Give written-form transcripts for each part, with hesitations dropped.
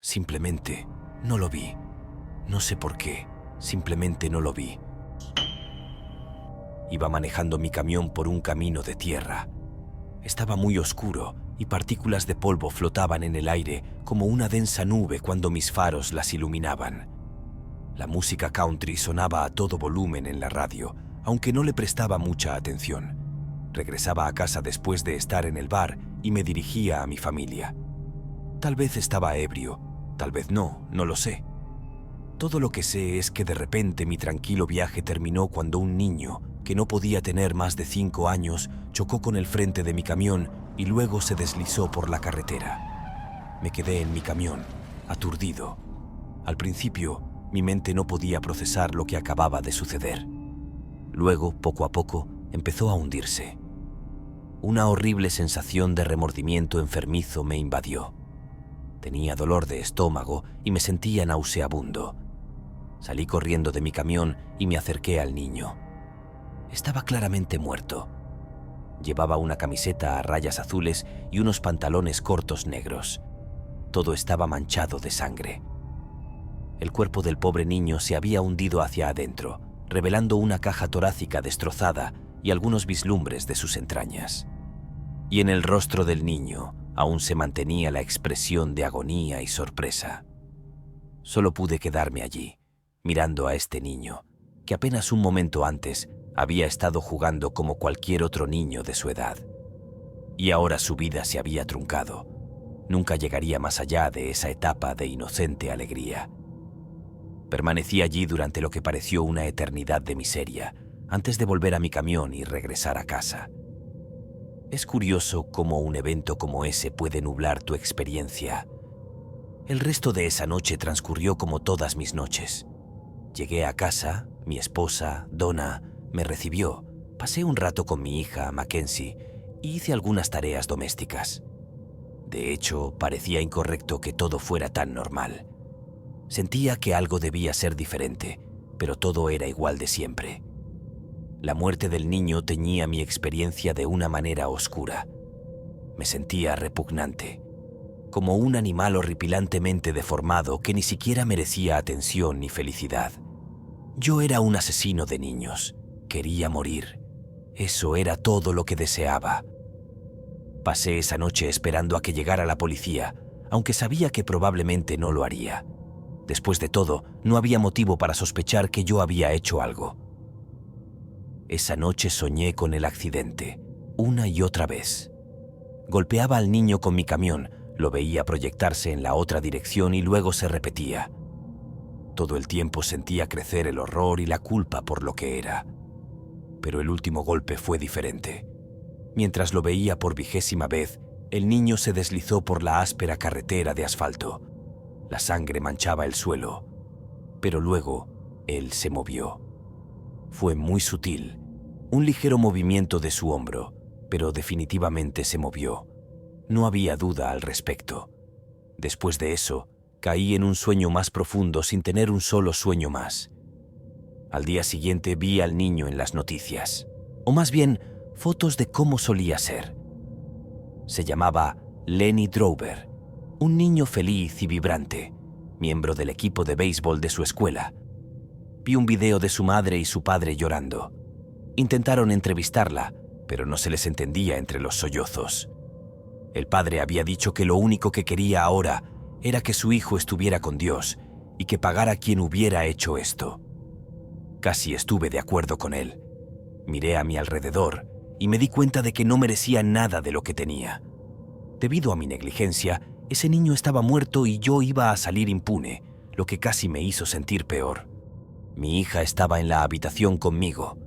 Simplemente no lo vi. No sé por qué, simplemente no lo vi. Iba manejando mi camión por un camino de tierra. Estaba muy oscuro y partículas de polvo flotaban en el aire como una densa nube cuando mis faros las iluminaban. La música country sonaba a todo volumen en la radio, aunque no le prestaba mucha atención. Regresaba a casa después de estar en el bar y me dirigía a mi familia. Tal vez estaba ebrio, tal vez no lo sé. Todo lo que sé es que de repente mi tranquilo viaje terminó cuando un niño, que no podía tener más de 5 años, chocó con el frente de mi camión y luego se deslizó por la carretera. Me quedé en mi camión, aturdido. Al principio, mi mente no podía procesar lo que acababa de suceder. Luego, poco a poco, empezó a hundirse. Una horrible sensación de remordimiento enfermizo me invadió. Tenía dolor de estómago y me sentía nauseabundo. Salí corriendo de mi camión y me acerqué al niño. Estaba claramente muerto. Llevaba una camiseta a rayas azules y unos pantalones cortos negros. Todo estaba manchado de sangre. El cuerpo del pobre niño se había hundido hacia adentro, revelando una caja torácica destrozada y algunos vislumbres de sus entrañas. Y en el rostro del niño aún se mantenía la expresión de agonía y sorpresa. Solo pude quedarme allí, mirando a este niño, que apenas un momento antes había estado jugando como cualquier otro niño de su edad. Y ahora su vida se había truncado. Nunca llegaría más allá de esa etapa de inocente alegría. Permanecí allí durante lo que pareció una eternidad de miseria, antes de volver a mi camión y regresar a casa. Es curioso cómo un evento como ese puede nublar tu experiencia. El resto de esa noche transcurrió como todas mis noches. Llegué a casa, mi esposa, Donna, me recibió, pasé un rato con mi hija, Mackenzie, y hice algunas tareas domésticas. De hecho, parecía incorrecto que todo fuera tan normal. Sentía que algo debía ser diferente, pero todo era igual de siempre. La muerte del niño teñía mi experiencia de una manera oscura. Me sentía repugnante, como un animal horripilantemente deformado que ni siquiera merecía atención ni felicidad. Yo era un asesino de niños. Quería morir. Eso era todo lo que deseaba. Pasé esa noche esperando a que llegara la policía, aunque sabía que probablemente no lo haría. Después de todo, no había motivo para sospechar que yo había hecho algo. Esa noche soñé con el accidente, una y otra vez. Golpeaba al niño con mi camión, lo veía proyectarse en la otra dirección y luego se repetía. Todo el tiempo sentía crecer el horror y la culpa por lo que era. Pero el último golpe fue diferente. Mientras lo veía por 20ª vez, el niño se deslizó por la áspera carretera de asfalto. La sangre manchaba el suelo, pero luego él se movió. Fue muy sutil, un ligero movimiento de su hombro, pero definitivamente se movió. No había duda al respecto. Después de eso, caí en un sueño más profundo sin tener un solo sueño más. Al día siguiente vi al niño en las noticias, o más bien, fotos de cómo solía ser. Se llamaba Lenny Drover, un niño feliz y vibrante, miembro del equipo de béisbol de su escuela. Vi un video de su madre y su padre llorando. Intentaron entrevistarla, pero no se les entendía entre los sollozos. El padre había dicho que lo único que quería ahora era que su hijo estuviera con Dios y que pagara quien hubiera hecho esto. Casi estuve de acuerdo con él. Miré a mi alrededor y me di cuenta de que no merecía nada de lo que tenía. Debido a mi negligencia, ese niño estaba muerto y yo iba a salir impune, lo que casi me hizo sentir peor. Mi hija estaba en la habitación conmigo.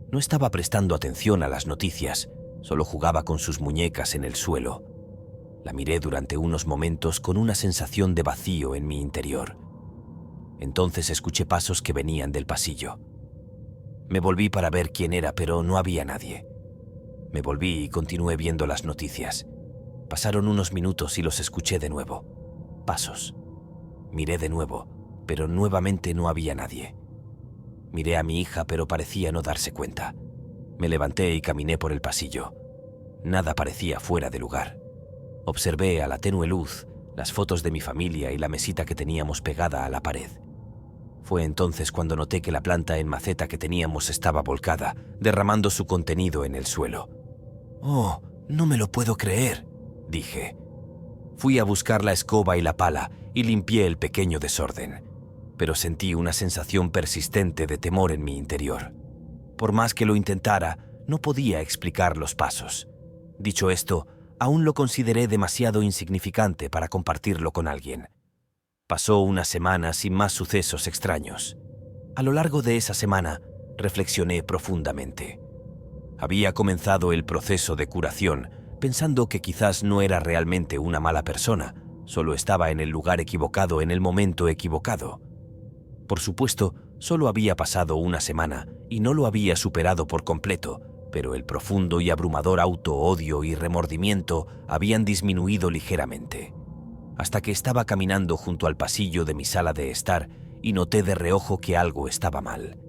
No estaba prestando atención a las noticias, solo jugaba con sus muñecas en el suelo. La miré durante unos momentos con una sensación de vacío en mi interior. Entonces escuché pasos que venían del pasillo. Me volví para ver quién era, pero no había nadie. Me volví y continué viendo las noticias. Pasaron unos minutos y los escuché de nuevo. Pasos. Miré de nuevo, pero nuevamente no había nadie. Miré a mi hija, pero parecía no darse cuenta. Me levanté y caminé por el pasillo. Nada parecía fuera de lugar. Observé a la tenue luz, las fotos de mi familia y la mesita que teníamos pegada a la pared. Fue entonces cuando noté que la planta en maceta que teníamos estaba volcada, derramando su contenido en el suelo. «Oh, no me lo puedo creer», dije. Fui a buscar la escoba y la pala y limpié el pequeño desorden, pero sentí una sensación persistente de temor en mi interior. Por más que lo intentara, no podía explicar los pasos. Dicho esto, aún lo consideré demasiado insignificante para compartirlo con alguien. Pasó una semana sin más sucesos extraños. A lo largo de esa semana, reflexioné profundamente. Había comenzado el proceso de curación, pensando que quizás no era realmente una mala persona, solo estaba en el lugar equivocado en el momento equivocado. Por supuesto, solo había pasado una semana y no lo había superado por completo, pero el profundo y abrumador auto-odio y remordimiento habían disminuido ligeramente. Hasta que estaba caminando junto al pasillo de mi sala de estar y noté de reojo que algo estaba mal.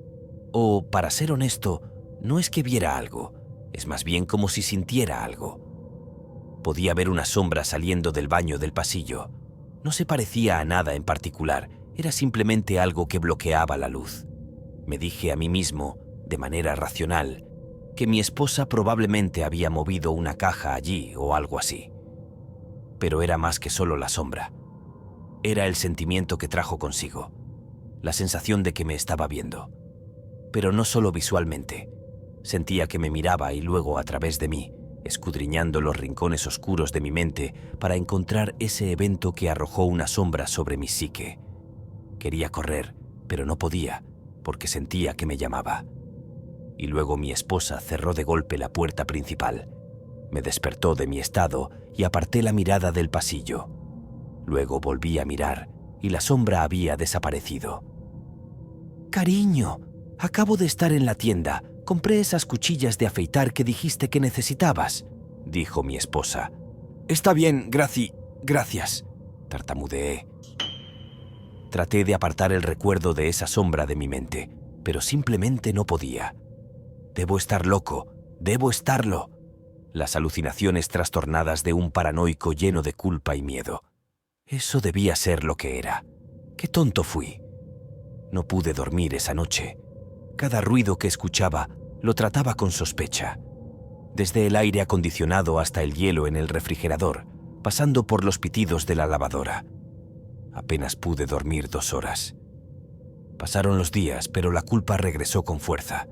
O, para ser honesto, no es que viera algo, es más bien como si sintiera algo. Podía ver una sombra saliendo del baño del pasillo. No se parecía a nada en particular, era simplemente algo que bloqueaba la luz. Me dije a mí mismo, de manera racional, que mi esposa probablemente había movido una caja allí o algo así. Pero era más que solo la sombra. Era el sentimiento que trajo consigo, la sensación de que me estaba viendo. Pero no solo visualmente. Sentía que me miraba y luego a través de mí, escudriñando los rincones oscuros de mi mente para encontrar ese evento que arrojó una sombra sobre mi psique. Quería correr, pero no podía, porque sentía que me llamaba. Y luego mi esposa cerró de golpe la puerta principal. Me despertó de mi estado y aparté la mirada del pasillo. Luego volví a mirar y la sombra había desaparecido. «Cariño, acabo de estar en la tienda. Compré esas cuchillas de afeitar que dijiste que necesitabas», dijo mi esposa. «Está bien, gracias», tartamudeé. Traté de apartar el recuerdo de esa sombra de mi mente, pero simplemente no podía. «Debo estar loco, debo estarlo». Las alucinaciones trastornadas de un paranoico lleno de culpa y miedo. Eso debía ser lo que era. ¡Qué tonto fui! No pude dormir esa noche. Cada ruido que escuchaba lo trataba con sospecha. Desde el aire acondicionado hasta el hielo en el refrigerador, pasando por los pitidos de la lavadora. Apenas pude dormir 2 horas. Pasaron los días, pero la culpa regresó con fuerza.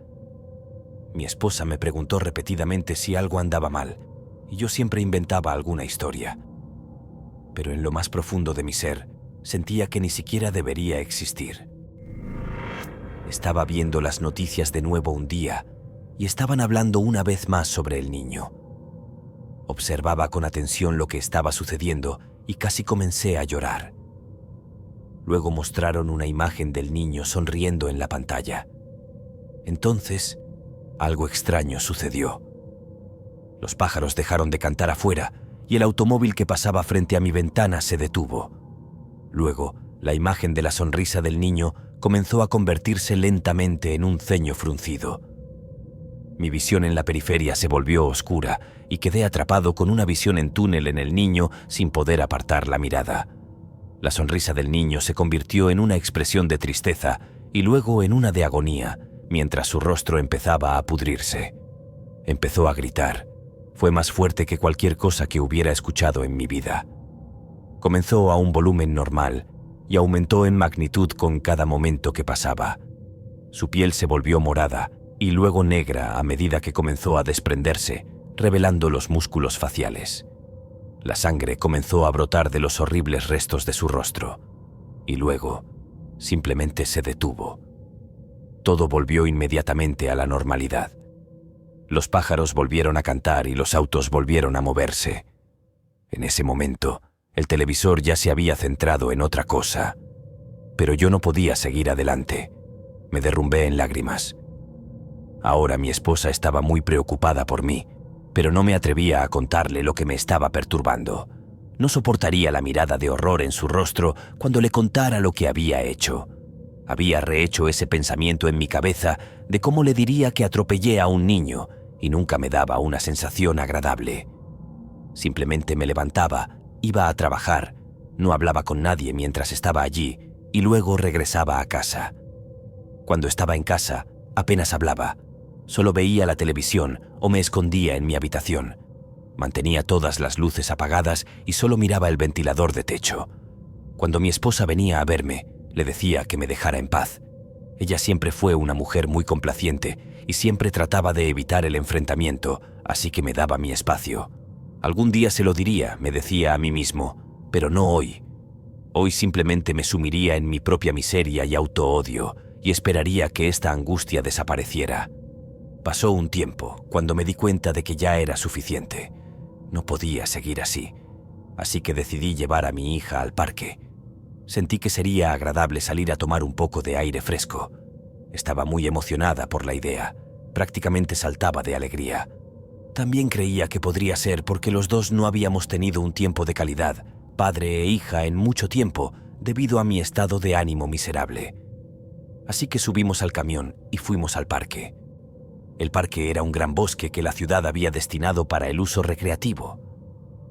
Mi esposa me preguntó repetidamente si algo andaba mal, y yo siempre inventaba alguna historia. Pero en lo más profundo de mi ser, sentía que ni siquiera debería existir. Estaba viendo las noticias de nuevo un día, y estaban hablando una vez más sobre el niño. Observaba con atención lo que estaba sucediendo y casi comencé a llorar. Luego mostraron una imagen del niño sonriendo en la pantalla. Entonces, algo extraño sucedió. Los pájaros dejaron de cantar afuera y el automóvil que pasaba frente a mi ventana se detuvo. Luego, la imagen de la sonrisa del niño comenzó a convertirse lentamente en un ceño fruncido. Mi visión en la periferia se volvió oscura y quedé atrapado con una visión en túnel en el niño sin poder apartar la mirada. La sonrisa del niño se convirtió en una expresión de tristeza y luego en una de agonía, mientras su rostro empezaba a pudrirse. Empezó a gritar. Fue más fuerte que cualquier cosa que hubiera escuchado en mi vida. Comenzó a un volumen normal y aumentó en magnitud con cada momento que pasaba. Su piel se volvió morada y luego negra a medida que comenzó a desprenderse, revelando los músculos faciales. La sangre comenzó a brotar de los horribles restos de su rostro y luego simplemente se detuvo. Todo volvió inmediatamente a la normalidad. Los pájaros volvieron a cantar y los autos volvieron a moverse. En ese momento, el televisor ya se había centrado en otra cosa. Pero yo no podía seguir adelante. Me derrumbé en lágrimas. Ahora mi esposa estaba muy preocupada por mí, pero no me atrevía a contarle lo que me estaba perturbando. No soportaría la mirada de horror en su rostro cuando le contara lo que había hecho. Había rehecho ese pensamiento en mi cabeza de cómo le diría que atropellé a un niño y nunca me daba una sensación agradable. Simplemente me levantaba, iba a trabajar, No hablaba con nadie mientras estaba allí y luego regresaba a casa. Cuando estaba en casa, apenas hablaba. Solo veía la televisión o me escondía en mi habitación. Mantenía todas las luces apagadas y solo miraba el ventilador de techo. Cuando mi esposa venía a verme, le decía que me dejara en paz. Ella siempre fue una mujer muy complaciente y siempre trataba de evitar el enfrentamiento, así que me daba mi espacio. Algún día se lo diría, me decía a mí mismo, pero no hoy. Hoy simplemente me sumiría en mi propia miseria y autoodio y esperaría que esta angustia desapareciera. Pasó un tiempo cuando me di cuenta de que ya era suficiente. No podía seguir así que decidí llevar a mi hija al parque. Sentí que sería agradable salir a tomar un poco de aire fresco. Estaba muy emocionada por la idea, prácticamente saltaba de alegría. También creía que podría ser porque los dos no habíamos tenido un tiempo de calidad, padre e hija, en mucho tiempo, debido a mi estado de ánimo miserable. Así que subimos al camión y fuimos al parque. El parque era un gran bosque que la ciudad había destinado para el uso recreativo.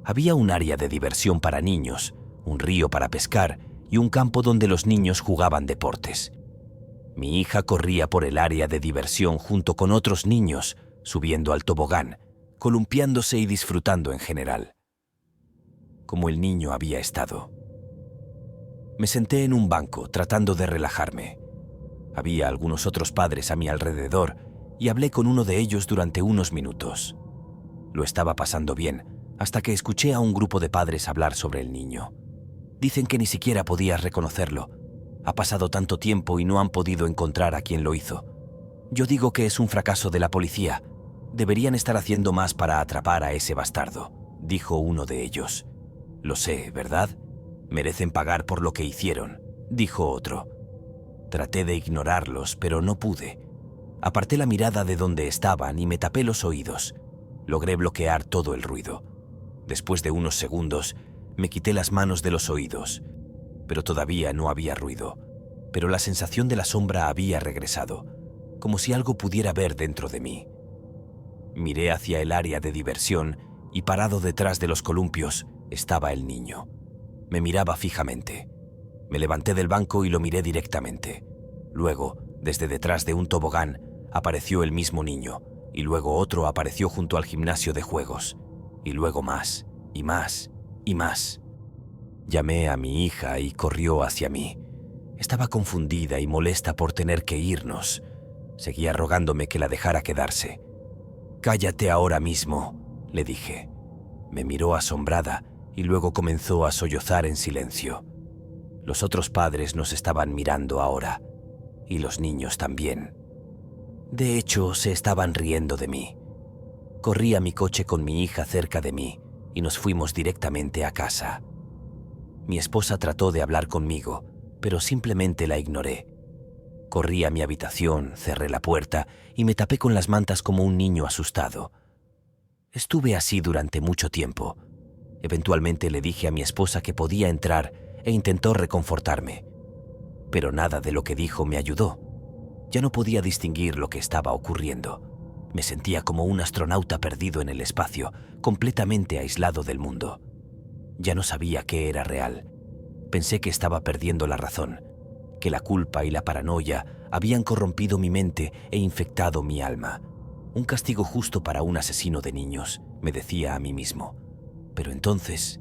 Había un área de diversión para niños, un río para pescar y un campo donde los niños jugaban deportes. Mi hija corría por el área de diversión junto con otros niños, subiendo al tobogán, columpiándose y disfrutando en general. Como el niño había estado. Me senté en un banco tratando de relajarme. Había algunos otros padres a mi alrededor y hablé con uno de ellos durante unos minutos. Lo estaba pasando bien, hasta que escuché a un grupo de padres hablar sobre el niño. Dicen que ni siquiera podías reconocerlo. Ha pasado tanto tiempo y no han podido encontrar a quien lo hizo. Yo digo que es un fracaso de la policía. Deberían estar haciendo más para atrapar a ese bastardo, dijo uno de ellos. Lo sé, ¿verdad? Merecen pagar por lo que hicieron, dijo otro. Traté de ignorarlos, pero no pude. Aparté la mirada de donde estaban y me tapé los oídos. Logré bloquear todo el ruido. Después de unos segundos, me quité las manos de los oídos, pero todavía no había ruido. Pero la sensación de la sombra había regresado, como si algo pudiera ver dentro de mí. Miré hacia el área de diversión y parado detrás de los columpios estaba el niño. Me miraba fijamente. Me levanté del banco y lo miré directamente. Luego, desde detrás de un tobogán, apareció el mismo niño, y luego otro apareció junto al gimnasio de juegos, y luego más, y más, y más. Llamé a mi hija y corrió hacia mí. Estaba confundida y molesta por tener que irnos. Seguía rogándome que la dejara quedarse. «Cállate ahora mismo», le dije. Me miró asombrada y luego comenzó a sollozar en silencio. Los otros padres nos estaban mirando ahora, y los niños también. De hecho, se estaban riendo de mí. Corrí a mi coche con mi hija cerca de mí y nos fuimos directamente a casa. Mi esposa trató de hablar conmigo, pero simplemente la ignoré. Corrí a mi habitación, cerré la puerta y me tapé con las mantas como un niño asustado. Estuve así durante mucho tiempo. Eventualmente le dije a mi esposa que podía entrar e intentó reconfortarme. Pero nada de lo que dijo me ayudó. Ya no podía distinguir lo que estaba ocurriendo. Me sentía como un astronauta perdido en el espacio, completamente aislado del mundo. Ya no sabía qué era real. Pensé que estaba perdiendo la razón, que la culpa y la paranoia habían corrompido mi mente e infectado mi alma. Un castigo justo para un asesino de niños, me decía a mí mismo. Pero entonces,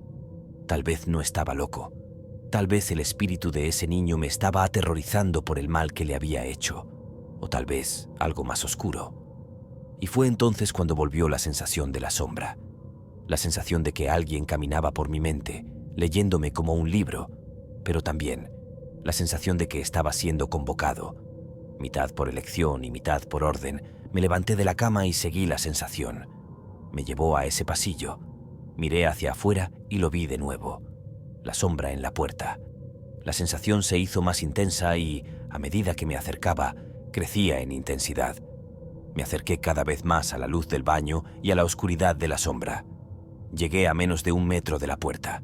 tal vez no estaba loco. Tal vez el espíritu de ese niño me estaba aterrorizando por el mal que le había hecho. O tal vez algo más oscuro. Y fue entonces cuando volvió la sensación de la sombra. La sensación de que alguien caminaba por mi mente, leyéndome como un libro, pero también la sensación de que estaba siendo convocado. Mitad por elección y mitad por orden, me levanté de la cama y seguí la sensación. Me llevó a ese pasillo. Miré hacia afuera y lo vi de nuevo. La sombra en la puerta. La sensación se hizo más intensa y, a medida que me acercaba, crecía en intensidad. Me acerqué cada vez más a la luz del baño y a la oscuridad de la sombra. Llegué a menos de 1 metro de la puerta.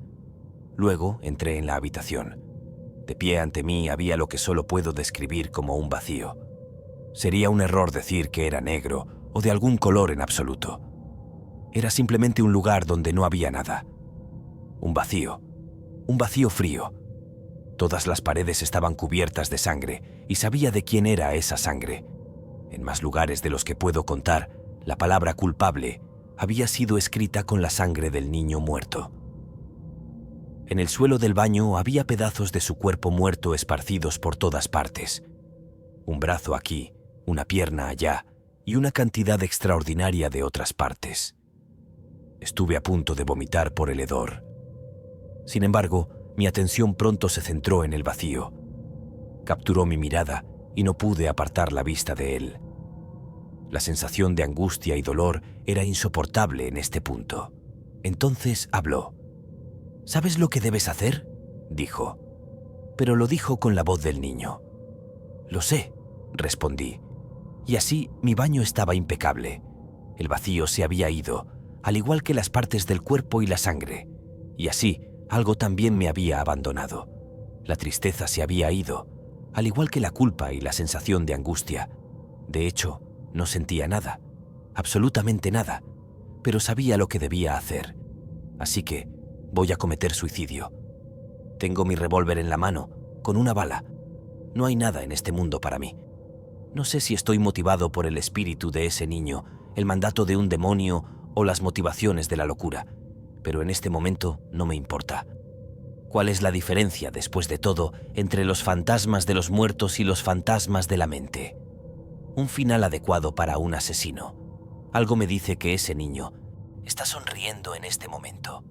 Luego entré en la habitación. De pie ante mí había lo que solo puedo describir como un vacío. Sería un error decir que era negro o de algún color en absoluto. Era simplemente un lugar donde no había nada. Un vacío. Un vacío frío. Todas las paredes estaban cubiertas de sangre y sabía de quién era esa sangre. En más lugares de los que puedo contar, la palabra culpable había sido escrita con la sangre del niño muerto. En el suelo del baño había pedazos de su cuerpo muerto esparcidos por todas partes. Un brazo aquí, una pierna allá y una cantidad extraordinaria de otras partes. Estuve a punto de vomitar por el hedor. Sin embargo, mi atención pronto se centró en el vacío. Capturó mi mirada y no pude apartar la vista de él. La sensación de angustia y dolor era insoportable en este punto. Entonces habló. «¿Sabes lo que debes hacer?», dijo. Pero lo dijo con la voz del niño. «Lo sé», respondí. Y así mi baño estaba impecable. El vacío se había ido, al igual que las partes del cuerpo y la sangre. Y así, algo también me había abandonado. La tristeza se había ido, al igual que la culpa y la sensación de angustia. De hecho, no sentía nada, absolutamente nada, pero sabía lo que debía hacer. Así que voy a cometer suicidio. Tengo mi revólver en la mano, con una bala. No hay nada en este mundo para mí. No sé si estoy motivado por el espíritu de ese niño, el mandato de un demonio o las motivaciones de la locura, pero en este momento no me importa. ¿Cuál es la diferencia, después de todo, entre los fantasmas de los muertos y los fantasmas de la mente? Un final adecuado para un asesino. Algo me dice que ese niño está sonriendo en este momento.